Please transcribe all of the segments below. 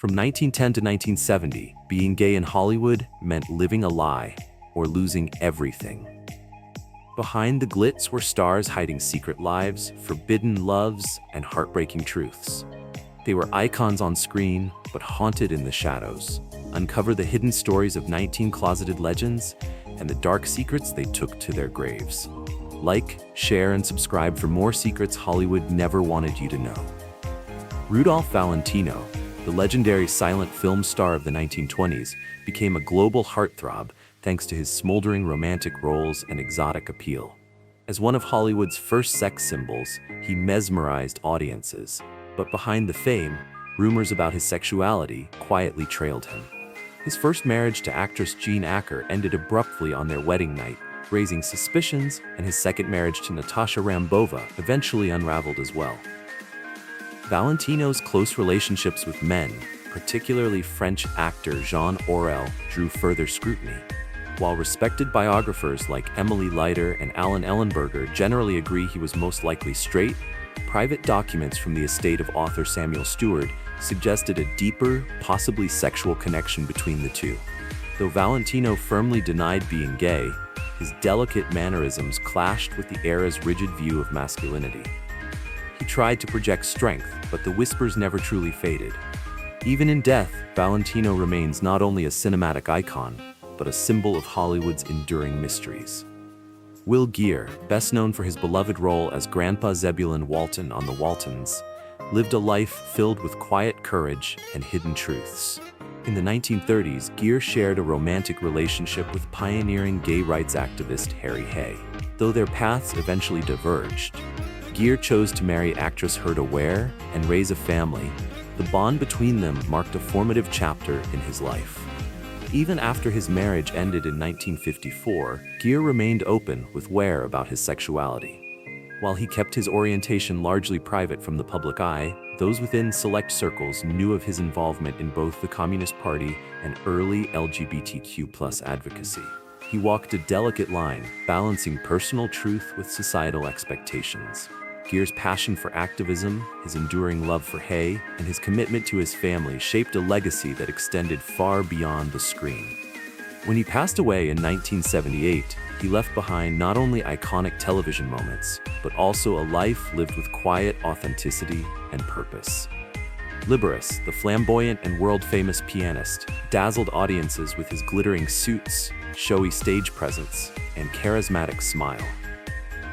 From 1910 to 1970, being gay in Hollywood meant living a lie or losing everything. Behind the glitz were stars hiding secret lives, forbidden loves, and heartbreaking truths. They were icons on screen, but haunted in the shadows. Uncover the hidden stories of 19 closeted legends and the dark secrets they took to their graves. Like, share, and subscribe for more secrets Hollywood never wanted you to know. Rudolph Valentino, the legendary silent film star of the 1920s, became a global heartthrob thanks to his smoldering romantic roles and exotic appeal. As one of Hollywood's first sex symbols, he mesmerized audiences. But behind the fame, rumors about his sexuality quietly trailed him. His first marriage to actress Jean Acker ended abruptly on their wedding night, raising suspicions, and his second marriage to Natasha Rambova eventually unraveled as well. Valentino's close relationships with men, particularly French actor Jean Aurel, drew further scrutiny. While respected biographers like Emily Leiter and Alan Ellenberger generally agree he was most likely straight, private documents from the estate of author Samuel Stewart suggested a deeper, possibly sexual connection between the two. Though Valentino firmly denied being gay, his delicate mannerisms clashed with the era's rigid view of masculinity. He tried to project strength, but the whispers never truly faded. Even in death, Valentino remains not only a cinematic icon, but a symbol of Hollywood's enduring mysteries. Will Geer, best known for his beloved role as Grandpa Zebulon Walton on The Waltons, lived a life filled with quiet courage and hidden truths. In the 1930s, Geer shared a romantic relationship with pioneering gay rights activist Harry Hay. Though their paths eventually diverged, Geer chose to marry actress Herta Ware and raise a family. The bond between them marked a formative chapter in his life. Even after his marriage ended in 1954, Geer remained open with Ware about his sexuality. While he kept his orientation largely private from the public eye, those within select circles knew of his involvement in both the Communist Party and early LGBTQ+ advocacy. He walked a delicate line, balancing personal truth with societal expectations. Geer's passion for activism, his enduring love for Hay, and his commitment to his family shaped a legacy that extended far beyond the screen. When he passed away in 1978, he left behind not only iconic television moments, but also a life lived with quiet authenticity and purpose. Liberace, the flamboyant and world-famous pianist, dazzled audiences with his glittering suits, showy stage presence, and charismatic smile.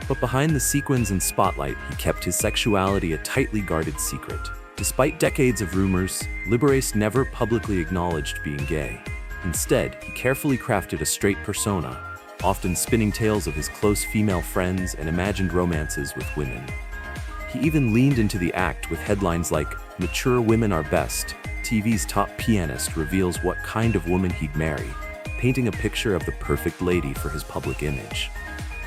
But behind the sequins and spotlight, he kept his sexuality a tightly guarded secret. Despite decades of rumors, Liberace never publicly acknowledged being gay. Instead, he carefully crafted a straight persona, often spinning tales of his close female friends and imagined romances with women. He even leaned into the act with headlines like, "Mature women are best. TV's top pianist reveals what kind of woman he'd marry," painting a picture of the perfect lady for his public image.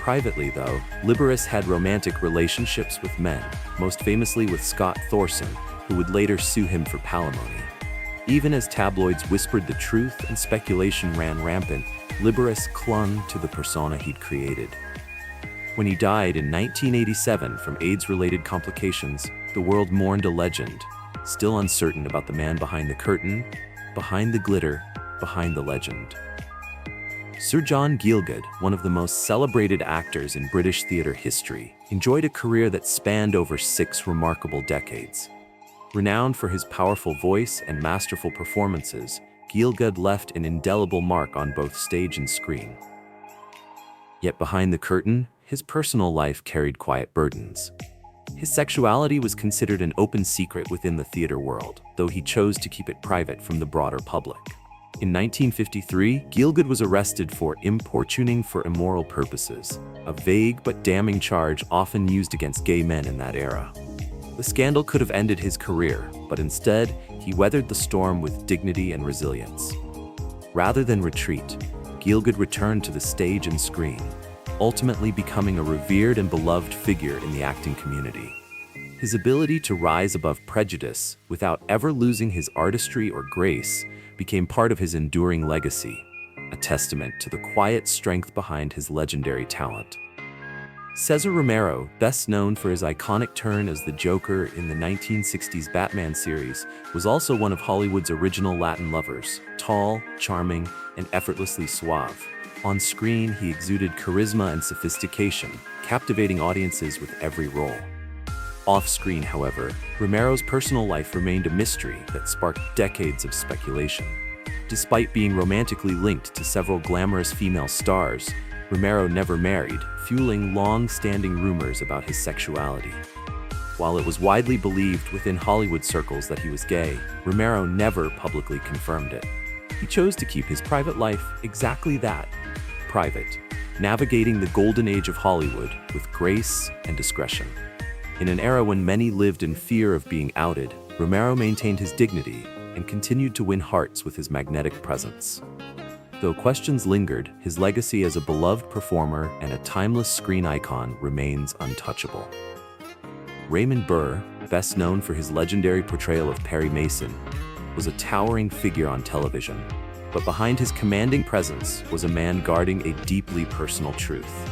Privately, though, Liberace had romantic relationships with men, most famously with Scott Thorson, who would later sue him for palimony. Even as tabloids whispered the truth and speculation ran rampant, Liberace clung to the persona he'd created. When he died in 1987 from AIDS-related complications, the world mourned a legend, still uncertain about the man behind the curtain, behind the glitter, behind the legend. Sir John Gielgud, one of the most celebrated actors in British theatre history, enjoyed a career that spanned over 6 remarkable decades. Renowned for his powerful voice and masterful performances, Gielgud left an indelible mark on both stage and screen. Yet behind the curtain, his personal life carried quiet burdens. His sexuality was considered an open secret within the theatre world, though he chose to keep it private from the broader public. In 1953, Gielgud was arrested for importuning for immoral purposes, a vague but damning charge often used against gay men in that era. The scandal could have ended his career, but instead, he weathered the storm with dignity and resilience. Rather than retreat, Gielgud returned to the stage and screen, ultimately becoming a revered and beloved figure in the acting community. His ability to rise above prejudice without ever losing his artistry or grace became part of his enduring legacy, a testament to the quiet strength behind his legendary talent. Cesar Romero, best known for his iconic turn as the Joker in the 1960s Batman series, was also one of Hollywood's original Latin lovers, tall, charming, and effortlessly suave. On screen, he exuded charisma and sophistication, captivating audiences with every role. Off-screen, however, Romero's personal life remained a mystery that sparked decades of speculation. Despite being romantically linked to several glamorous female stars, Romero never married, fueling long-standing rumors about his sexuality. While it was widely believed within Hollywood circles that he was gay, Romero never publicly confirmed it. He chose to keep his private life exactly that, private, navigating the golden age of Hollywood with grace and discretion. In an era when many lived in fear of being outed, Romero maintained his dignity and continued to win hearts with his magnetic presence. Though questions lingered, his legacy as a beloved performer and a timeless screen icon remains untouchable. Raymond Burr, best known for his legendary portrayal of Perry Mason, was a towering figure on television, but behind his commanding presence was a man guarding a deeply personal truth.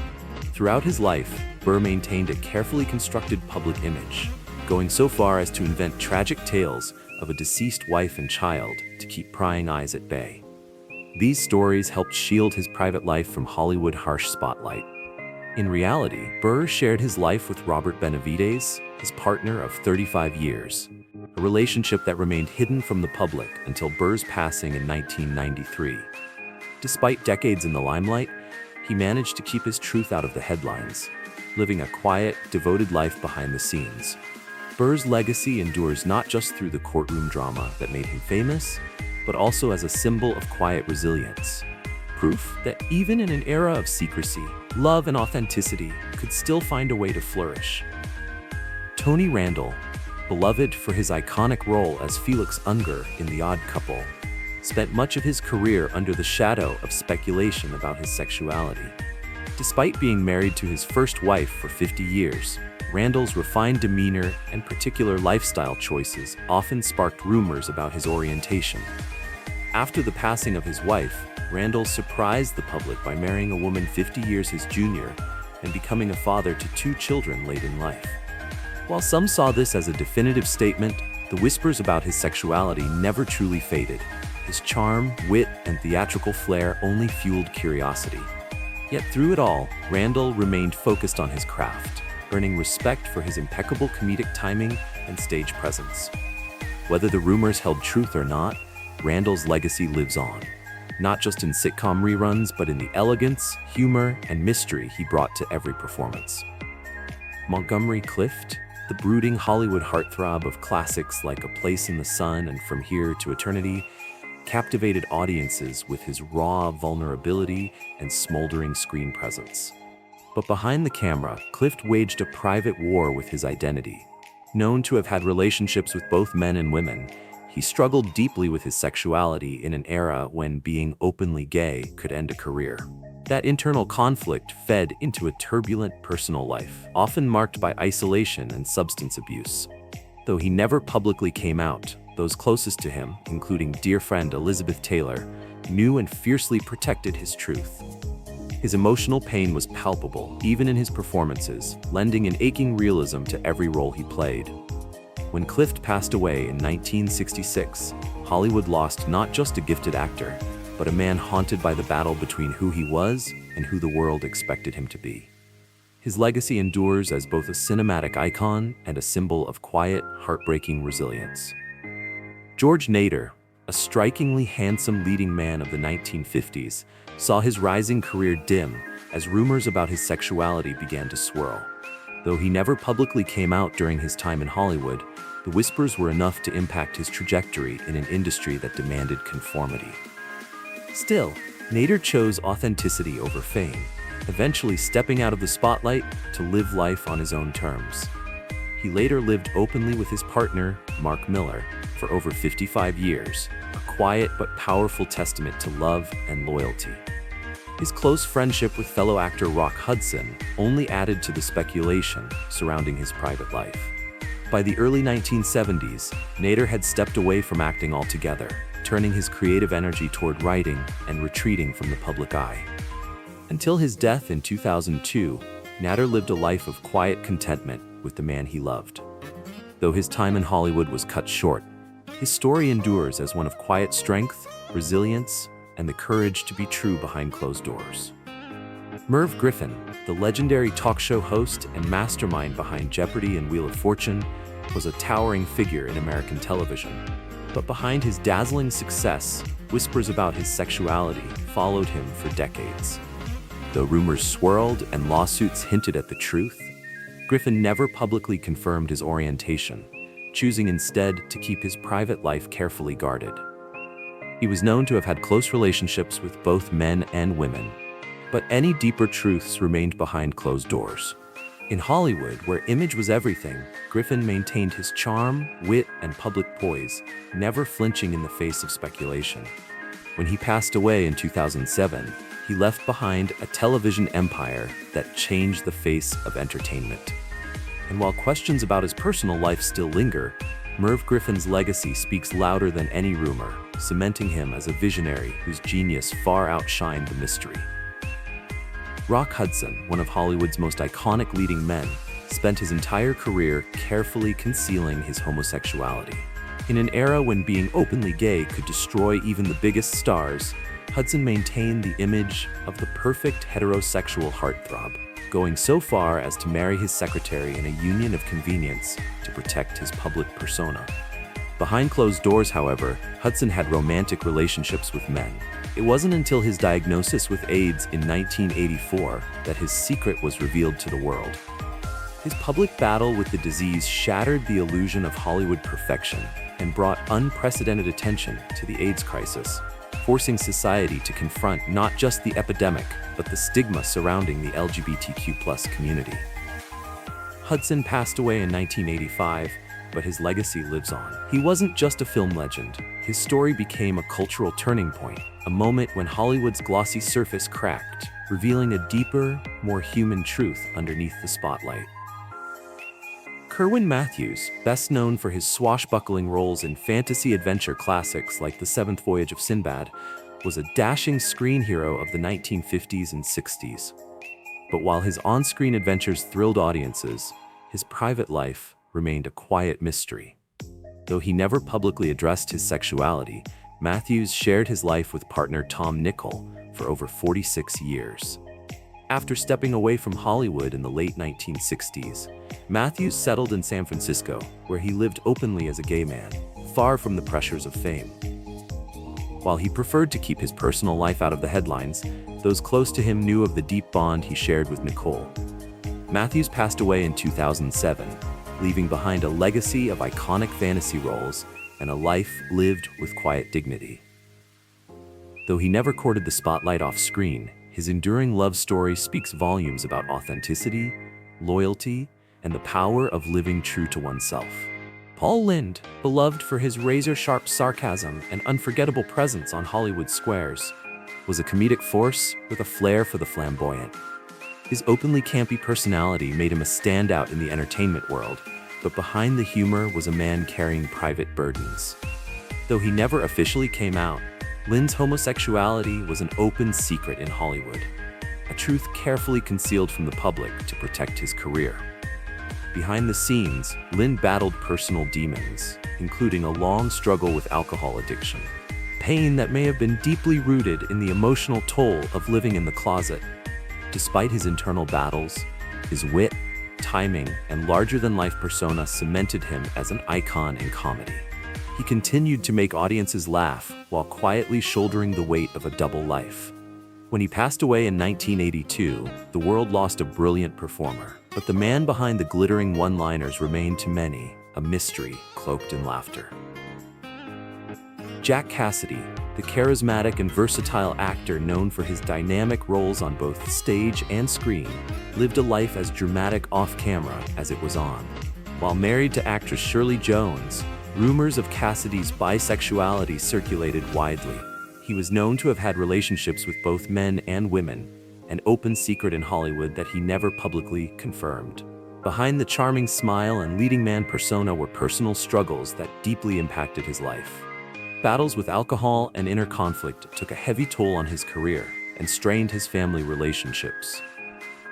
Throughout his life, Burr maintained a carefully constructed public image, going so far as to invent tragic tales of a deceased wife and child to keep prying eyes at bay. These stories helped shield his private life from Hollywood's harsh spotlight. In reality, Burr shared his life with Robert Benavides, his partner of 35 years, a relationship that remained hidden from the public until Burr's passing in 1993. Despite decades in the limelight, he managed to keep his truth out of the headlines, living a quiet, devoted life behind the scenes. Burr's legacy endures not just through the courtroom drama that made him famous, but also as a symbol of quiet resilience. Proof that even in an era of secrecy, love and authenticity could still find a way to flourish. Tony Randall, beloved for his iconic role as Felix Unger in The Odd Couple, spent much of his career under the shadow of speculation about his sexuality. Despite being married to his first wife for 50 years, Randall's refined demeanor and particular lifestyle choices often sparked rumors about his orientation. After the passing of his wife, Randall surprised the public by marrying a woman 50 years his junior and becoming a father to 2 children late in life. While some saw this as a definitive statement, the whispers about his sexuality never truly faded. His charm, wit, and theatrical flair only fueled curiosity. Yet through it all, Randall remained focused on his craft, earning respect for his impeccable comedic timing and stage presence. Whether the rumors held truth or not, Randall's legacy lives on, not just in sitcom reruns, but in the elegance, humor, and mystery he brought to every performance. Montgomery Clift, the brooding Hollywood heartthrob of classics like A Place in the Sun and From Here to Eternity, captivated audiences with his raw vulnerability and smoldering screen presence. But behind the camera, Clift waged a private war with his identity. Known to have had relationships with both men and women, he struggled deeply with his sexuality in an era when being openly gay could end a career. That internal conflict fed into a turbulent personal life, often marked by isolation and substance abuse. Though he never publicly came out, those closest to him, including dear friend Elizabeth Taylor, knew and fiercely protected his truth. His emotional pain was palpable, even in his performances, lending an aching realism to every role he played. When Clift passed away in 1966, Hollywood lost not just a gifted actor, but a man haunted by the battle between who he was and who the world expected him to be. His legacy endures as both a cinematic icon and a symbol of quiet, heartbreaking resilience. George Nader, a strikingly handsome leading man of the 1950s, saw his rising career dim as rumors about his sexuality began to swirl. Though he never publicly came out during his time in Hollywood, the whispers were enough to impact his trajectory in an industry that demanded conformity. Still, Nader chose authenticity over fame, eventually stepping out of the spotlight to live life on his own terms. He later lived openly with his partner, Mark Millar, for over 55 years, a quiet but powerful testament to love and loyalty. His close friendship with fellow actor Rock Hudson only added to the speculation surrounding his private life. By the early 1970s, Nader had stepped away from acting altogether, turning his creative energy toward writing and retreating from the public eye. Until his death in 2002, Nader lived a life of quiet contentment with the man he loved. Though his time in Hollywood was cut short, his story endures as one of quiet strength, resilience, and the courage to be true behind closed doors. Merv Griffin, the legendary talk show host and mastermind behind Jeopardy and Wheel of Fortune, was a towering figure in American television. But behind his dazzling success, whispers about his sexuality followed him for decades. Though rumors swirled and lawsuits hinted at the truth, Griffin never publicly confirmed his orientation, choosing instead to keep his private life carefully guarded. He was known to have had close relationships with both men and women, but any deeper truths remained behind closed doors. In Hollywood, where image was everything, Griffin maintained his charm, wit, and public poise, never flinching in the face of speculation. When he passed away in 2007, he left behind a television empire that changed the face of entertainment. And while questions about his personal life still linger, Merv Griffin's legacy speaks louder than any rumor, cementing him as a visionary whose genius far outshined the mystery. Rock Hudson, one of Hollywood's most iconic leading men, spent his entire career carefully concealing his homosexuality. In an era when being openly gay could destroy even the biggest stars, Hudson maintained the image of the perfect heterosexual heartthrob, going so far as to marry his secretary in a union of convenience to protect his public persona. Behind closed doors, however, Hudson had romantic relationships with men. It wasn't until his diagnosis with AIDS in 1984 that his secret was revealed to the world. His public battle with the disease shattered the illusion of Hollywood perfection and brought unprecedented attention to the AIDS crisis, forcing society to confront not just the epidemic, but the stigma surrounding the LGBTQ+ community. Hudson passed away in 1985, but his legacy lives on. He wasn't just a film legend. His story became a cultural turning point, a moment when Hollywood's glossy surface cracked, revealing a deeper, more human truth underneath the spotlight. Kerwin Mathews, best known for his swashbuckling roles in fantasy adventure classics like The Seventh Voyage of Sinbad, was a dashing screen hero of the 1950s and 60s. But while his on-screen adventures thrilled audiences, his private life remained a quiet mystery. Though he never publicly addressed his sexuality, Mathews shared his life with partner Tom Nichol for over 46 years. After stepping away from Hollywood in the late 1960s, Mathews settled in San Francisco, where he lived openly as a gay man, far from the pressures of fame. While he preferred to keep his personal life out of the headlines, those close to him knew of the deep bond he shared with Nicole. Mathews passed away in 2007, leaving behind a legacy of iconic fantasy roles and a life lived with quiet dignity. Though he never courted the spotlight off screen, his enduring love story speaks volumes about authenticity, loyalty, and the power of living true to oneself. Lynde, beloved for his razor-sharp sarcasm and unforgettable presence on Hollywood squares, was a comedic force with a flair for the flamboyant. His openly campy personality made him a standout in the entertainment world, but behind the humor was a man carrying private burdens. Though he never officially came out, Lynde's homosexuality was an open secret in Hollywood, a truth carefully concealed from the public to protect his career. Behind the scenes, Lynde battled personal demons, including a long struggle with alcohol addiction, pain that may have been deeply rooted in the emotional toll of living in the closet. Despite his internal battles, his wit, timing, and larger-than-life persona cemented him as an icon in comedy. He continued to make audiences laugh while quietly shouldering the weight of a double life. When he passed away in 1982, the world lost a brilliant performer, but the man behind the glittering one-liners remained to many a mystery cloaked in laughter. Jack Cassidy, the charismatic and versatile actor known for his dynamic roles on both stage and screen, lived a life as dramatic off-camera as it was on. While married to actress Shirley Jones, rumors of Cassidy's bisexuality circulated widely. He was known to have had relationships with both men and women, an open secret in Hollywood that he never publicly confirmed. Behind the charming smile and leading man persona were personal struggles that deeply impacted his life. Battles with alcohol and inner conflict took a heavy toll on his career and strained his family relationships.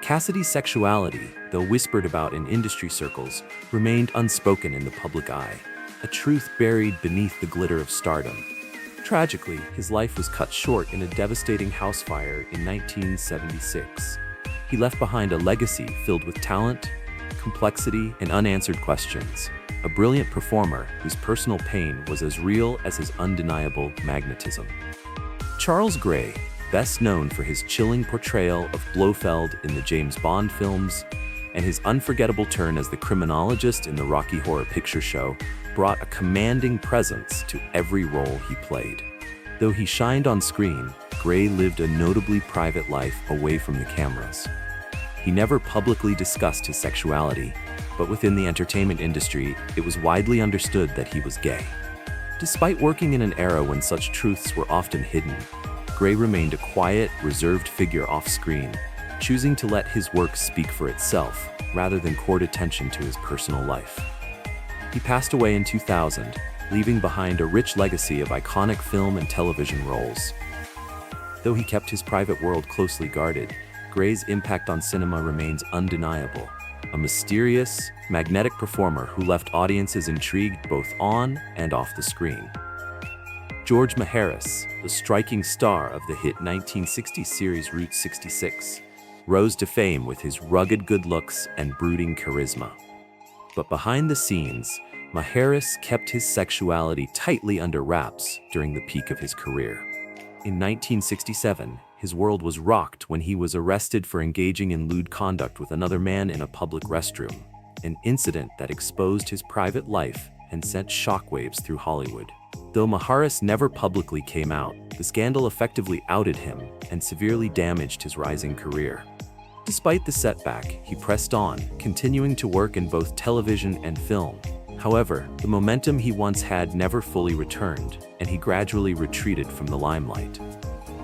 Cassidy's sexuality, though whispered about in industry circles, remained unspoken in the public eye, a truth buried beneath the glitter of stardom. Tragically, his life was cut short in a devastating house fire in 1976. He left behind a legacy filled with talent, complexity, and unanswered questions, a brilliant performer whose personal pain was as real as his undeniable magnetism. Charles Gray, best known for his chilling portrayal of Blofeld in the James Bond films and his unforgettable turn as the criminologist in the Rocky Horror Picture Show, brought a commanding presence to every role he played. Though he shined on screen, Gray lived a notably private life away from the cameras. He never publicly discussed his sexuality, but within the entertainment industry, it was widely understood that he was gay. Despite working in an era when such truths were often hidden, Gray remained a quiet, reserved figure off-screen, choosing to let his work speak for itself, rather than court attention to his personal life. He passed away in 2000, leaving behind a rich legacy of iconic film and television roles. Though he kept his private world closely guarded, Gray's impact on cinema remains undeniable. A mysterious, magnetic performer who left audiences intrigued both on and off the screen. George Maharis, the striking star of the hit 1960s series Route 66, rose to fame with his rugged good looks and brooding charisma. But behind the scenes, Maharis kept his sexuality tightly under wraps during the peak of his career. In 1967, his world was rocked when he was arrested for engaging in lewd conduct with another man in a public restroom, an incident that exposed his private life and sent shockwaves through Hollywood. Though Maharis never publicly came out, the scandal effectively outed him and severely damaged his rising career. Despite the setback, he pressed on, continuing to work in both television and film. However, the momentum he once had never fully returned, and he gradually retreated from the limelight.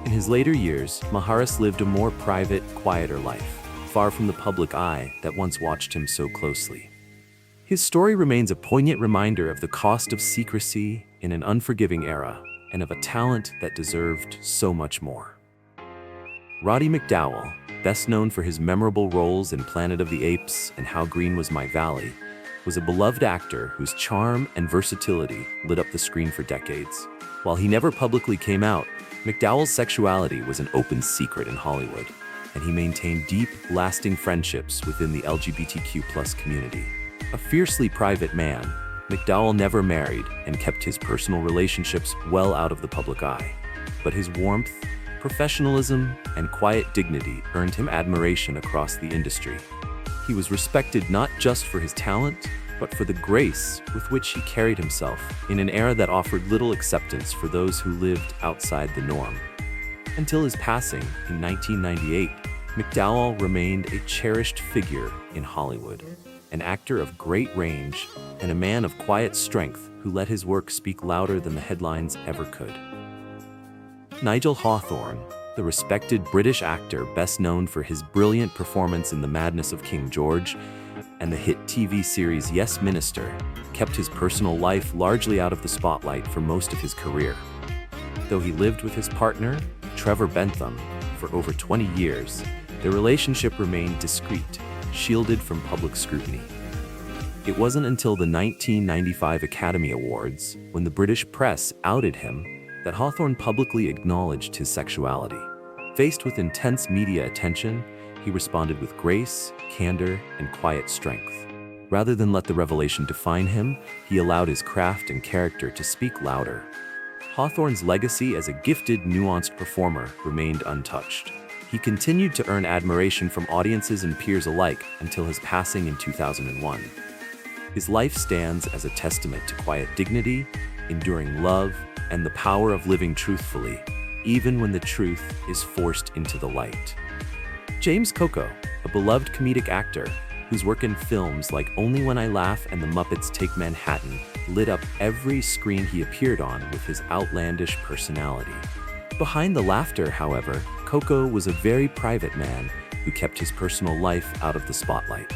In his later years, Maharis lived a more private, quieter life, far from the public eye that once watched him so closely. His story remains a poignant reminder of the cost of secrecy in an unforgiving era, and of a talent that deserved so much more. Roddy McDowall, best known for his memorable roles in Planet of the Apes and How Green Was My Valley, was a beloved actor whose charm and versatility lit up the screen for decades. While he never publicly came out, McDowall's sexuality was an open secret in Hollywood, and he maintained deep, lasting friendships within the LGBTQ+ community. A fiercely private man, McDowall never married and kept his personal relationships well out of the public eye. But his warmth, professionalism, and quiet dignity earned him admiration across the industry. He was respected not just for his talent, but for the grace with which he carried himself in an era that offered little acceptance for those who lived outside the norm. Until his passing in 1998, McDowall remained a cherished figure in Hollywood, an actor of great range and a man of quiet strength who let his work speak louder than the headlines ever could. Nigel Hawthorne, the respected British actor best known for his brilliant performance in The Madness of King George and the hit TV series Yes Minister, kept his personal life largely out of the spotlight for most of his career. Though he lived with his partner, Trevor Bentham, for over 20 years, their relationship remained discreet, shielded from public scrutiny. It wasn't until the 1995 Academy Awards, when the British press outed him, that Hawthorne publicly acknowledged his sexuality. Faced with intense media attention, he responded with grace, candor, and quiet strength. Rather than let the revelation define him, he allowed his craft and character to speak louder. Hawthorne's legacy as a gifted, nuanced performer remained untouched. He continued to earn admiration from audiences and peers alike until his passing in 2001. His life stands as a testament to quiet dignity, enduring love, and the power of living truthfully, even when the truth is forced into the light. James Coco, a beloved comedic actor whose work in films like Only When I Laugh and The Muppets Take Manhattan lit up every screen he appeared on with his outlandish personality. Behind the laughter, however, Coco was a very private man who kept his personal life out of the spotlight.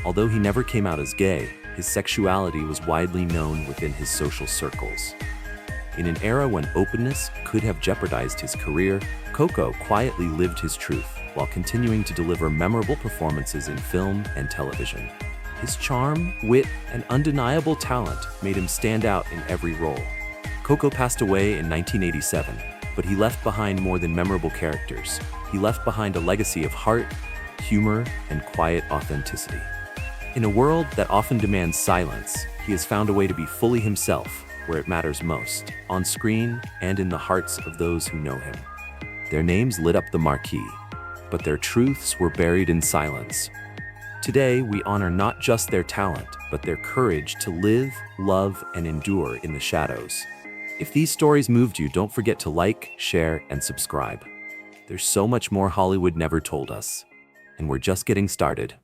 Although he never came out as gay, his sexuality was widely known within his social circles. In an era when openness could have jeopardized his career, Coco quietly lived his truth, while continuing to deliver memorable performances in film and television. His charm, wit, and undeniable talent made him stand out in every role. Coco passed away in 1987, but he left behind more than memorable characters. He left behind a legacy of heart, humor, and quiet authenticity. In a world that often demands silence, he has found a way to be fully himself where it matters most, on screen and in the hearts of those who know him. Their names lit up the marquee, but their truths were buried in silence. Today, we honor not just their talent, but their courage to live, love, and endure in the shadows. If these stories moved you, don't forget to like, share, and subscribe. There's so much more Hollywood never told us, and we're just getting started.